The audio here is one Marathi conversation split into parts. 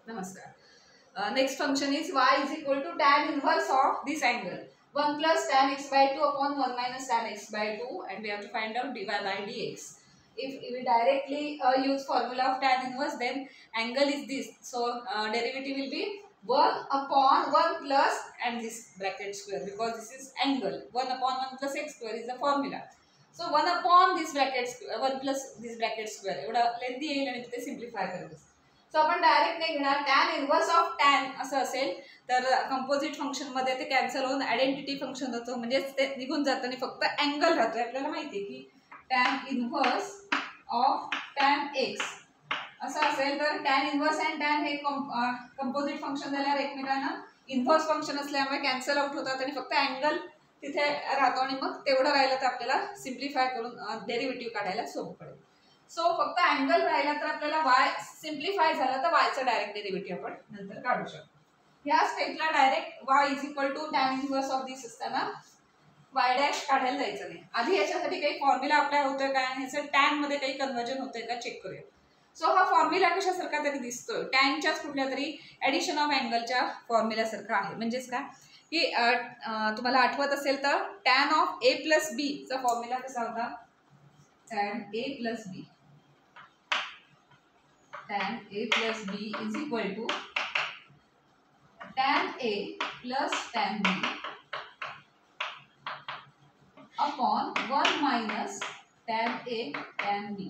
Namaskar. Next function is y is equal to tan inverse of this angle. 1 plus tan x by 2 upon 1 minus tan x by 2, and we have to find out dy by dx. If we directly use formula of tan inverse, then angle is this. So derivative will be 1 upon 1 plus and this bracket square, because this is angle. 1 upon 1 plus x square is the formula. So 1 upon this bracket square, 1 plus this bracket square. एवढा लेंथी येईल आणि ते सिम्प्लिफाय करायचं. सो आपण डायरेक्ट नाही घेणार, टॅन इनवर्स ऑफ टॅन असं असेल तर कंपोजिट फंक्शन मध्ये ते कॅन्सल होऊन आयडेंटिटी फंक्शन होतं, म्हणजे ते निघून जातं आणि फक्त अँगल राहतो. आपल्याला माहिती आहे की tan inverse of tan x असं असेल तर टॅन इनवर्स अँड टॅन हे कंपोजिट फंक्शन झाल्यावर एकमेकांना इनवर्स फंक्शन असल्यामुळे कॅन्सल आउट होतात आणि फक्त अँगल तिथे राहतो आणि मग तेवढं राहिलं तर आपल्याला सिम्प्लिफाय करून डेरिव्हेटिव्ह काढायला सोपं पडेल. सो फक्त अँगल राहिला तर आपल्याला y सिम्प्लिफाय झाला तर y चा डायरेक्ट डेरिव्हेटिव्ह आपण नंतर काढू शकतो. या स्टेपला direct y is equal to tan inverse of this असताना y डॅश काढायला जायचं नाही. आधी याच्यासाठी काही फॉर्म्युला अप्लाय होतोय का आणि ह्याचं टॅन मध्ये काही कन्वर्जन होतंय का चेक करूया. सो हा फॉर्म्युला कशासारखा तरी दिसतोय, टॅनच्याच कुठल्या तरी ॲडिशन ऑफ अँगलच्या फॉर्म्युल्यासारखा आहे. म्हणजेच काय की तुम्हाला आठवत असेल तर tan of A plus b चा फॉर्म्युला कसा होता, tan a plus b, tan a plus b is equal to tan a plus tan b upon 1 minus tan a tan b.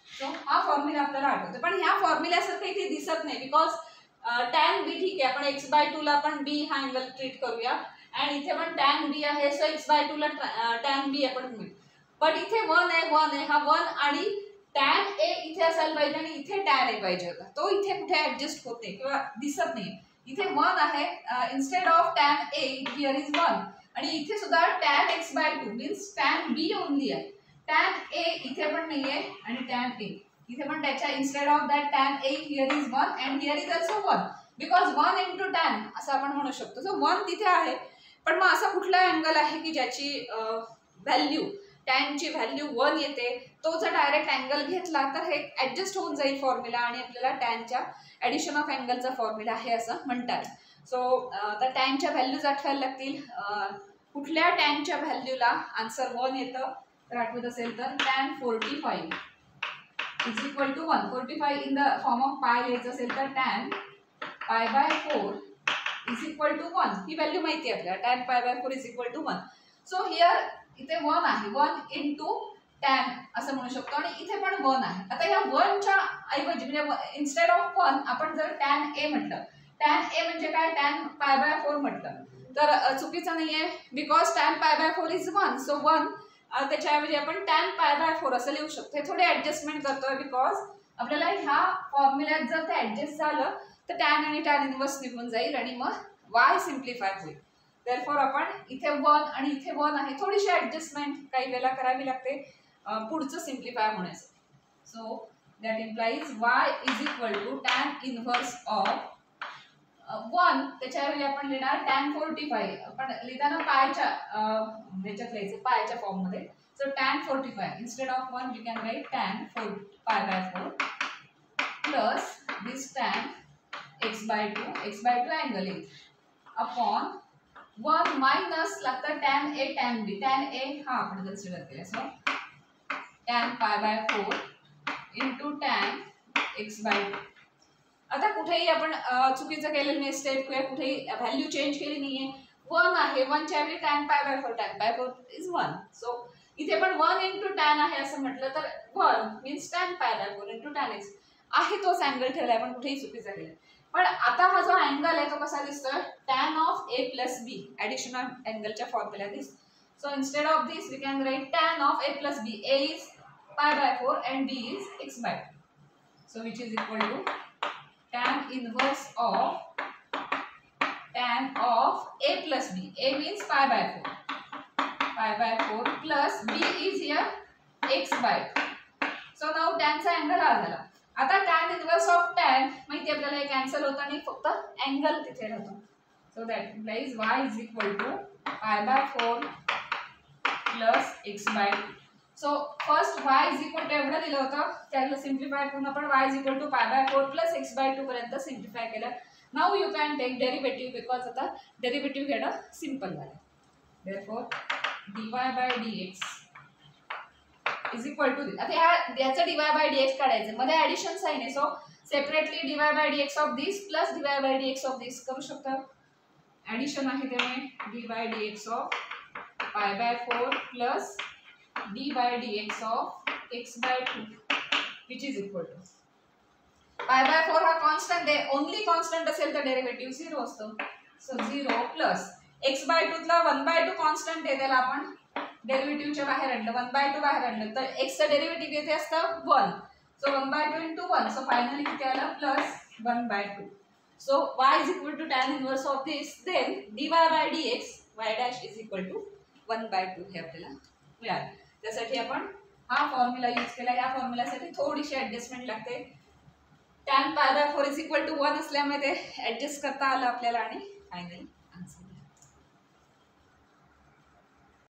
So हा फॉर्म्युला आपल्याला आठवतो, पण ह्या फॉर्म्युल्यासारखं इथे दिसत नाही, बिकॉज tan b ठीक आहे, आपण x/2 ला पण b हा अँगल ट्रीट करूया आणि इथे पण tan b आहे, सो x/2 ला tan b आपण म्हणू. बट इथे 1 आहे, हा 1 आणि tan a इथे असायला पाहिजे आणि इथे tan a पाहिजे होता. तो इथे कुठे ऍडजस्ट होत नाही किंवा दिसत नाही. इथे 1 आहे, instead of tan a here is 1, आणि इथे सुद्धा tan x/2 means tan b only आहे. tan a इथे पण नाहीये आणि tan a इथे पण, त्याच्या instead of that tan a here is 1 and here is also 1, because 1 into tan असं आपण म्हणू शकतो. सो 1 तिथे आहे, पण मग असा कुठला अँगल आहे की ज्याची व्हॅल्यू टॅनची व्हॅल्यू 1 येते, तो जर डायरेक्ट अँगल घेतला तर हे ॲडजस्ट होऊन जाईल फॉर्म्युला आणि आपल्याला टॅनच्या ॲडिशन ऑफ अँगलचा फॉर्म्युला आहे असं म्हणतात. सो तर टॅनच्या व्हॅल्यूज आठवायला लागतील. कुठल्या टॅनच्या व्हॅल्यूला आन्सर 1 येतं तर आठवत असेल तर tan 45 is equal to 1. 45 in the form of pi लिहायचं असेल तर tan pi by 4 is equal to 1. ही व्हॅल्यू माहिती आहे आपल्याला, tan pi by 4 is equal to 1. So here इथे 1 आहे, 1 इंटू टॅन असं म्हणू शकतो, आणि इथे पण 1 आहे. आता या 1च्या ऐवजी म्हणजे इन्स्टेड ऑफ 1 आपण जर टॅन ए म्हटलं, टॅन ए म्हणजे काय, टॅन पाय बाय 4 म्हटलं तर चुकीचं नाहीये, because tan pi by 4 is 1. So 1 त्याच्याऐवजी आपण टॅन पाय बाय 4 असं लिहू शकतो. हे थोडे ऍडजस्टमेंट करतोय, बिकॉज आपल्याला ह्या फॉर्म्युल्यात जर ते ऍडजस्ट झालं तर टॅन आणि टॅन इनवर्स निघून जाईल आणि मग वाय सिम्प्लिफाय होईल. देअरफॉर आपण इथे 1 आणि इथे 1 आहे, थोडीशी ऍडजस्टमेंट काही वेळेला करावी लागते पुढचं सिम्प्लिफाय होण्यासाठी. So that implies y is equal to tan inverse of 1, त्याच्याऐवजी आपण लिहिणार टॅन 45. आपण लिहिताना पायच्या ह्याच्यात लिहायचं, पायच्या फॉर्म मध्ये. So tan 45 instead of 1 we can write tan 4 pi by 4 plus this tan x/2 angle येईल अपॉन 1 मायनस लागतं tan a tan b. Tan a हा आपण कन्सिडर केला, so tan pi by 4 into tan x/2. आता कुठेही आपण चुकीचं केलेलं नाही, स्टेप कुठेही व्हॅल्यू चेंज केली नाहीये. 1 आहे, 1च्या ऐवजी टॅन पाय बाय 4, टॅन पाय 4 इज 1. सो इथे पण 1 इंटू टॅन आहे असं म्हटलं तर 1 means tan pi by 4 into tan x आहे, तोच अँगल ठेवलाय, पण कुठेही चुकीचा केला. पण आता हा जो अँगल आहे तो कसा दिसतोय, tan of A plus B addition of अँगलच्या फॉर्म्युला दिसतो. So instead of this we can write tan of A plus B. A is pi by 4 and B is x/2. So which is equal to tan inverse of tan of A plus B. A means pi by 4 plus B is here x/2. So now टॅनचा अँगल हा झाला. आता टॅन इनवर्स ऑफ टॅन माहिती आपल्याला हे कॅन्सल होतं आणि फक्त अँगल तिथे राहतो. So that implies y is equal to pi by 4 plus x/2. So first y is equal to एवढं दिलं होतं, त्याला सिम्प्लिफाय करून आपण y is equal to π/4 plus x/2 पर्यंत सिम्प्लिफाय केलं. Now you can take derivative because आता डेरिव्हेटिव्ह घेणं सिम्पल झालं. Therefore dy/dx is equal to, आता याचं dy/dx काढायचं, मध्ये ऍडिशन साइन आहे, so separately dy/dx of this plus dy/dx of this करू शकतो. ऍडिशन आहे त्यामुळे dy/dx of π/4 plus dy/dx of x/2 which is equal to π/4 हा कॉन्स्टंट आहे, ओनली कॉन्स्टंट असेल तर डेरिव्हेटिव्ह 0 असतो. सो 0 प्लस x/2 ला 1/2 कॉन्स्टंट आहे, त्याला आपण डेरिव्हेटिव्हच्या बाहेर आणलं, 1/2 बाहेर आणलं तर x चं डेरिव्हेटिव्ह येते असतं 1. सो 1/2 into 1, सो फायनली किती आलं plus 1/2. So y is equal to tan inverse of this, then dy/dx y dash is equal to 1/2 हे आपल्याला मिळालं. त्यासाठी आपण हा फॉर्म्युला यूज केला. या फॉर्म्युलासाठी थोडीशी ऍडजस्टमेंट लागते. tan π/4 इज इक्वल टू 1 असल्यामुळे ते ऍडजस्ट करता आलं आपल्याला आणि फायनली